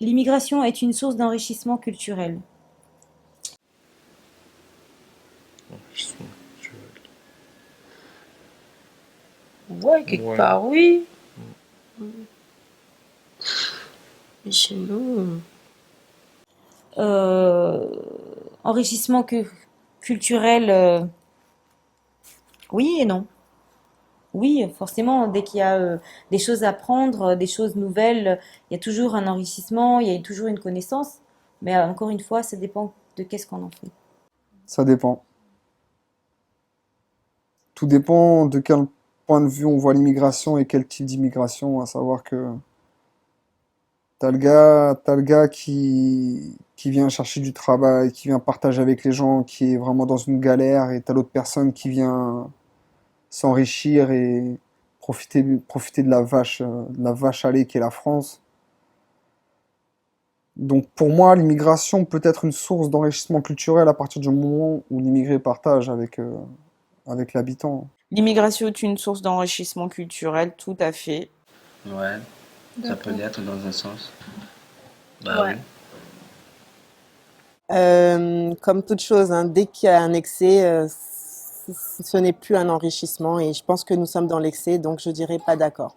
L'immigration est une source d'enrichissement culturel. Enrichissement culturel. Ouais, quelque Ouais. part, oui. Mais chez nous, Euh, enrichissement culturel, oui et non. Oui, forcément, dès qu'il y a des choses à apprendre, des choses nouvelles, il y a toujours un enrichissement, il y a toujours une connaissance. Mais encore une fois, ça dépend de qu'est-ce qu'on en fait. Ça dépend. Tout dépend de quel point de vue on voit l'immigration et quel type d'immigration, à savoir que t'as le gars qui vient chercher du travail, qui vient partager avec les gens, qui est vraiment dans une galère, et t'as l'autre personne qui vient s'enrichir et profiter de la vache à lait qu'est la France. Donc pour moi, l'immigration peut être une source d'enrichissement culturel à partir du moment où l'immigré partage avec l'habitant. L'immigration est une source d'enrichissement culturel, tout à fait. Ouais, ça peut D'accord. l'être dans un sens. Bah Ouais. oui. Comme toute chose, hein, dès qu'il y a un excès, ce n'est plus un enrichissement et je pense que nous sommes dans l'excès, donc je dirais pas d'accord.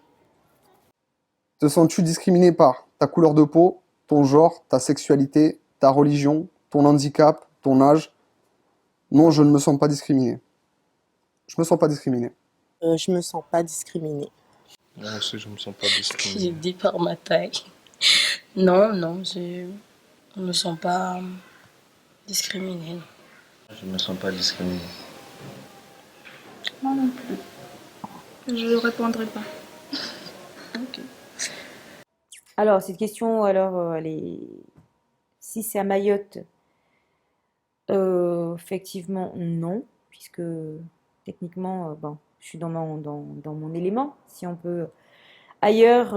Te sens-tu discriminé par ta couleur de peau, ton genre, ta sexualité, ta religion, ton handicap, ton âge? Non, je ne me sens pas discriminé. Je me sens pas discriminé. Je me sens pas discriminée. Moi aussi, je me sens pas j'ai discriminé. dit par ma taille. Non, non, je ne me sens pas discriminée. Non. Je me sens pas discriminé. Moi non plus. Je ne répondrai pas. Ok. Alors, cette question, alors, elle est... si c'est à Mayotte, effectivement, non, puisque techniquement, bon, je suis dans mon élément, si on peut. Ailleurs,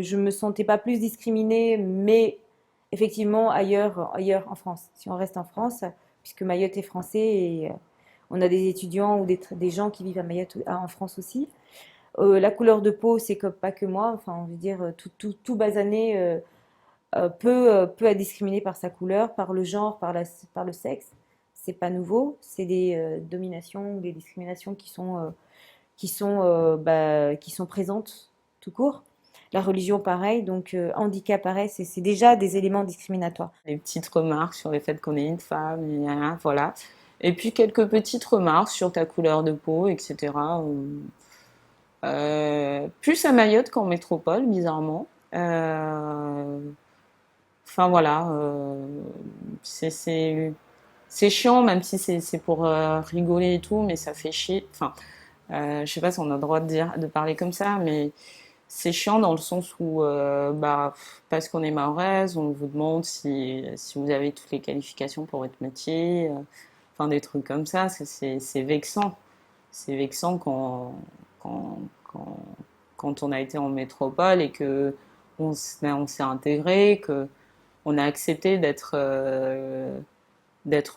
je me sentais pas plus discriminée, mais effectivement, ailleurs en France. Si on reste en France, puisque Mayotte est français et on a des étudiants ou des gens qui vivent à Mayotte, en France aussi. La couleur de peau, c'est comme pas que moi. Enfin, on veut dire tout basané peut être discriminé par sa couleur, par le genre, par le sexe. C'est pas nouveau. C'est des dominations ou des discriminations qui sont présentes tout court. La religion, pareil. Donc, handicap, pareil. C'est déjà des éléments discriminatoires. Des petites remarques sur le fait qu'on est une femme, voilà. Et puis quelques petites remarques sur ta couleur de peau, etc. Plus à Mayotte qu'en métropole, bizarrement. Enfin voilà, c'est chiant, même si c'est pour rigoler et tout, mais ça fait chier. Enfin, je sais pas si on a le droit de parler comme ça, mais c'est chiant dans le sens où, bah, parce qu'on est mahoraise, on vous demande si vous avez toutes les qualifications pour votre métier, enfin des trucs comme ça, c'est vexant. C'est vexant quand, quand, quand on a été en métropole et que on s'est intégré, que on a accepté d'être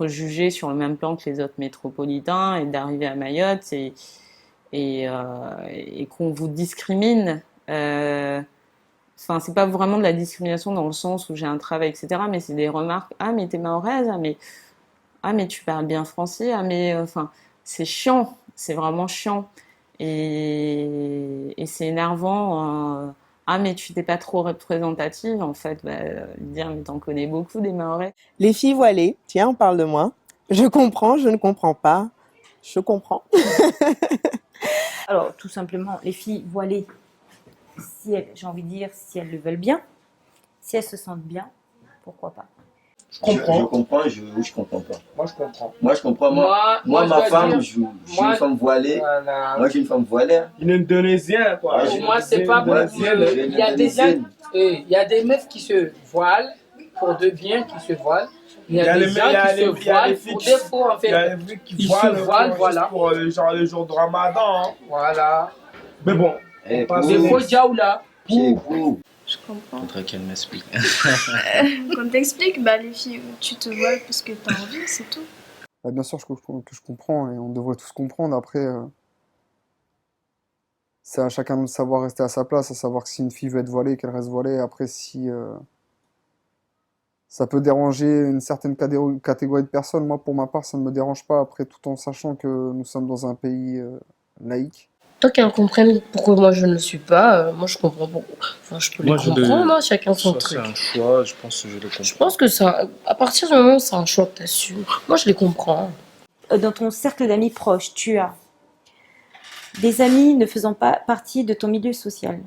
jugé sur le même plan que les autres métropolitains et d'arriver à Mayotte et qu'on vous discrimine. Enfin, c'est pas vraiment de la discrimination dans le sens où j'ai un travail, etc. Mais c'est des remarques. Ah, mais t'es mahoraise. Ah, mais tu parles bien français. Ah, mais enfin, c'est chiant. C'est vraiment chiant. Et c'est énervant. Ah, mais tu t'es pas trop représentative. En fait, bah, dire, mais t'en connais beaucoup des mahorais. Les filles voilées, tiens, on parle de moi. Je comprends, je ne comprends pas. Je comprends. Alors, tout simplement, les filles voilées, j'ai envie de dire, si elles le veulent bien, si elles se sentent bien, pourquoi pas. Je comprends, je comprends pas. Moi, je comprends. Moi, je comprends. Moi ma femme, je suis une femme voilée. Voilà. Moi, j'ai une femme voilée. Une Indonésienne, quoi. Ouais, Pour moi, c'est pas pour Indonésienne. il y a des meufs qui se voilent pour de bien qui se voilent. Il y a des gens qui se voilent pour défaut, en fait. Il y a des filles qui Ils se voilent, voilà. pour le jour de Ramadan. Hein. Voilà. Mais bon. Eh, Des faux diaoula. Je comprends. Faudrait qu'elle m'explique. Qu'on t'explique, bah les filles, tu te vois parce que t'as envie, c'est tout. Bah, bien sûr que je comprends et on devrait tous comprendre. Après, c'est à chacun de savoir rester à sa place, à savoir que si une fille veut être voilée, qu'elle reste voilée. Après, Ça peut déranger une certaine catégorie de personnes. Moi, pour ma part, ça ne me dérange pas. Après, tout en sachant que nous sommes dans un pays laïque. Tant qu'elles comprennent pourquoi moi je ne le suis pas, moi je comprends pourquoi. Enfin, je peux les comprendre, hein, chacun son Ça, truc. c'est un choix, je pense que je le comprends. Je pense que ça, à partir du moment où c'est un choix que tu assumes, moi je les comprends. Dans ton cercle d'amis proches, tu as des amis ne faisant pas partie de ton milieu social,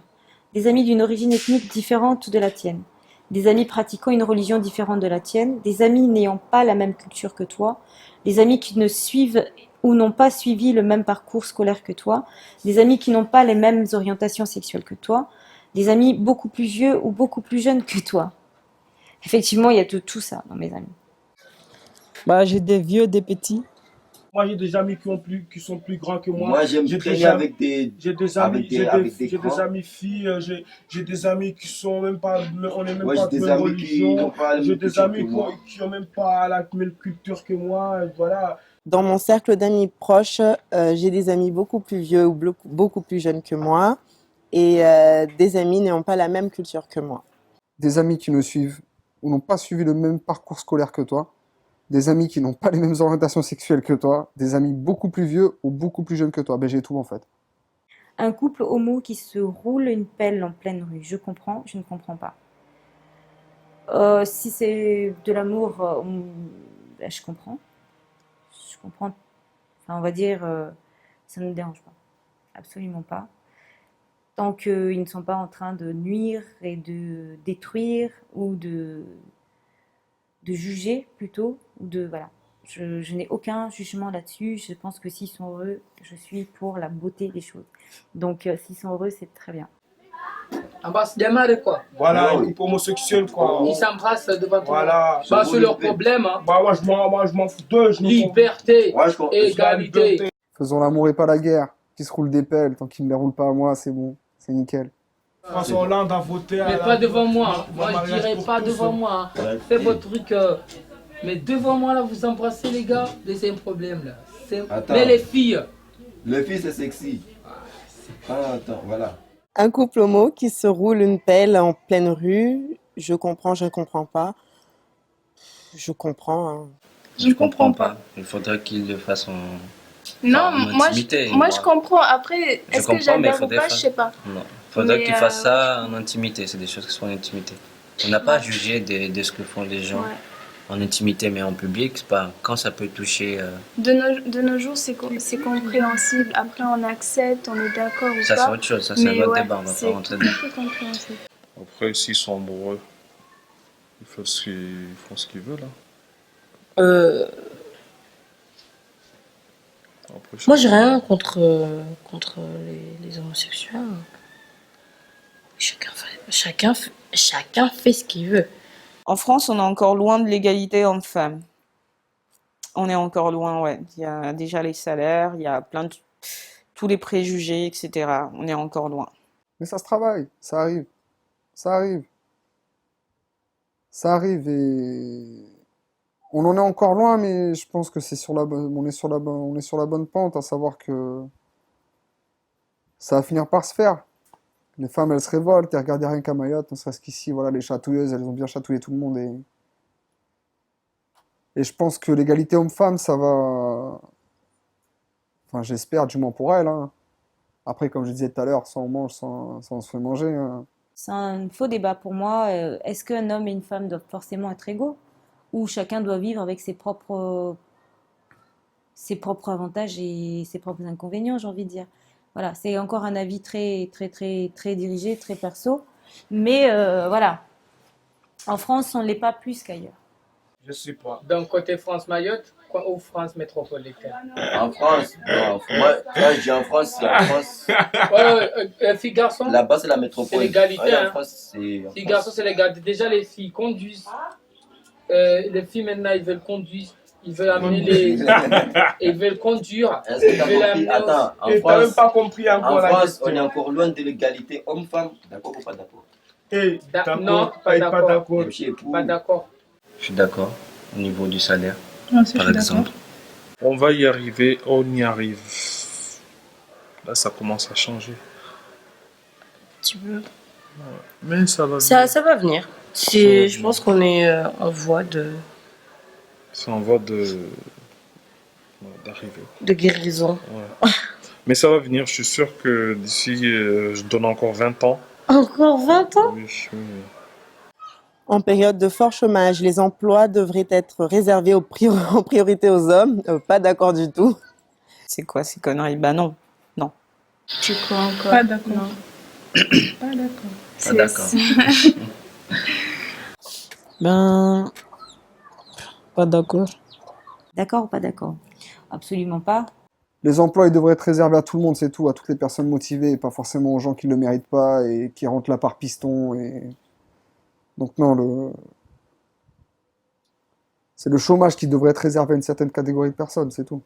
des amis d'une origine ethnique différente de la tienne, des amis pratiquant une religion différente de la tienne, des amis n'ayant pas la même culture que toi, des amis qui ne suivent ou n'ont pas suivi le même parcours scolaire que toi, des amis qui n'ont pas les mêmes orientations sexuelles que toi, des amis beaucoup plus vieux ou beaucoup plus jeunes que toi. Effectivement, il y a de tout ça dans mes amis. Bah, j'ai des vieux, des petits. Moi, j'ai des amis qui sont plus grands que moi. Moi, j'aime traîner avec des amis filles, j'ai des amis qui sont même pas, on est même Ouais, pas j'ai de des même amis religion. qui n'ont pas la même J'ai des culture amis que moi. qui ont même pas la même culture que moi. Voilà. Dans mon cercle d'amis proches, j'ai des amis beaucoup plus vieux ou beaucoup plus jeunes que moi et des amis n'ayant pas la même culture que moi. Des amis qui ne suivent ou n'ont pas suivi le même parcours scolaire que toi, des amis qui n'ont pas les mêmes orientations sexuelles que toi, des amis beaucoup plus vieux ou beaucoup plus jeunes que toi. Ben, j'ai tout en fait. Un couple homo qui se roule une pelle en pleine rue, je comprends, je ne comprends pas. Si c'est de l'amour, ben, je comprends. Je comprends. Enfin, on va dire, ça ne me dérange pas. Absolument pas. Tant qu'ils ne sont pas en train de nuire et de détruire ou de juger plutôt. Voilà. Je n'ai aucun jugement là-dessus. Je pense que s'ils sont heureux, je suis pour la beauté des choses. Donc, s'ils sont heureux, c'est très bien. Ambassadeur de quoi? Voilà, un couple homosexuel, quoi. Ils s'embrassent devant toi. Voilà. Bah, c'est leur problème. Hein. Bah, moi, je m'en fous d'eux. Liberté, égalité. Faisons l'amour et pas la guerre. Qui se roule des pelles, tant qu'ils ne les roulent pas à moi, c'est bon. C'est nickel. François Hollande a voté à Mais pas devant moi. Moi, je dirais pas devant moi. Faites votre truc. Mais devant moi, là, vous embrassez les gars. C'est un problème, là. Mais les filles. Les filles, c'est sexy. Attends, voilà. Un couple homo qui se roule une pelle en pleine rue, je comprends, je ne comprends pas. Je comprends. Hein. Je comprends pas. Il faudrait qu'il le fasse en. Non, moi, intimité. je comprends. Après, est-ce que j'adore ou pas, je sais pas. Non, il faudrait qu'il fasse ça en intimité. C'est des choses qui sont en intimité. On n'a pas à juger de ce que font les gens en intimité, mais en public, c'est pas quand ça peut toucher. De nos jours, c'est compréhensible. Après, on accepte, on est d'accord ou Ça, pas. c'est autre chose. Ça, c'est un autre débat. On va c'est pas rentrer dedans. tout à fait compréhensible. Après, s'ils sont amoureux, ils font ce qu'ils veulent. Après, Moi, j'ai rien contre les homosexuels. Chacun fait ce qu'il veut. En France, on est encore loin de l'égalité homme-femme. On est encore loin, ouais. Il y a déjà les salaires, il y a tous les préjugés, etc. On est encore loin. Mais ça se travaille, ça arrive. Ça arrive. Ça arrive et on en est encore loin, mais je pense que on est sur la bonne pente, à savoir que ça va finir par se faire. Les femmes, elles se révoltent, et regardez rien qu'à Mayotte, ne serait-ce qu'ici, voilà, les chatouilleuses, elles ont bien chatouillé tout le monde et je pense que l'égalité homme-femme, ça va. Enfin, j'espère, du moins pour elles. Hein. Après, comme je disais tout à l'heure, soit on mange, soit on se fait manger. Hein. C'est un faux débat pour moi. Est-ce qu'un homme et une femme doivent forcément être égaux? Ou chacun doit vivre avec ses propres avantages et ses propres inconvénients, j'ai envie de dire. Voilà, c'est encore un avis très, très, très, très dirigé, très perso. Mais voilà, en France, on ne l'est pas plus qu'ailleurs. Je sais pas. Donc, côté France-Mayotte ou France métropolitaine? En France, non, moi, je dis en France, c'est en France. Filles-garçons? Là-bas, c'est la métropole. C'est l'égalité. Ouais, Hein. en France, c'est. Filles-garçons, c'est l'égalité. Déjà, les filles conduisent. Les filles, maintenant, ils veulent conduire. Ils veulent amener ils veulent conduire. Est-ce que t'as compris? Attends, en France, t'as même pas compris encore en France, on est encore loin de l'égalité homme-femme. D'accord ou pas d'accord? Non, pas d'accord. Pas d'accord. Je suis d'accord au niveau du salaire, Aussi, par exemple. On va y arriver, on y arrive. Là, ça commence à changer. Tu veux. Mais ça va Ça va venir. Je pense qu'on est en voie C'est en voie d'arriver. de guérison. Ouais. Mais ça va venir, je suis sûr que d'ici, je donne encore 20 ans. Encore 20 ans? Oui, oui. En période de fort chômage, les emplois devraient être réservés en priorité aux hommes. Pas d'accord du tout. C'est quoi ces conneries? Bah non, non. Tu crois encore? Pas d'accord. Non. Pas d'accord. Pas d'accord. Ben, pas d'accord. D'accord ou pas d'accord? Absolument pas. Les emplois, ils devraient être réservés à tout le monde, c'est tout, à toutes les personnes motivées, et pas forcément aux gens qui ne le méritent pas et qui rentrent là par piston. Donc non, c'est le chômage qui devrait être réservé à une certaine catégorie de personnes, c'est tout.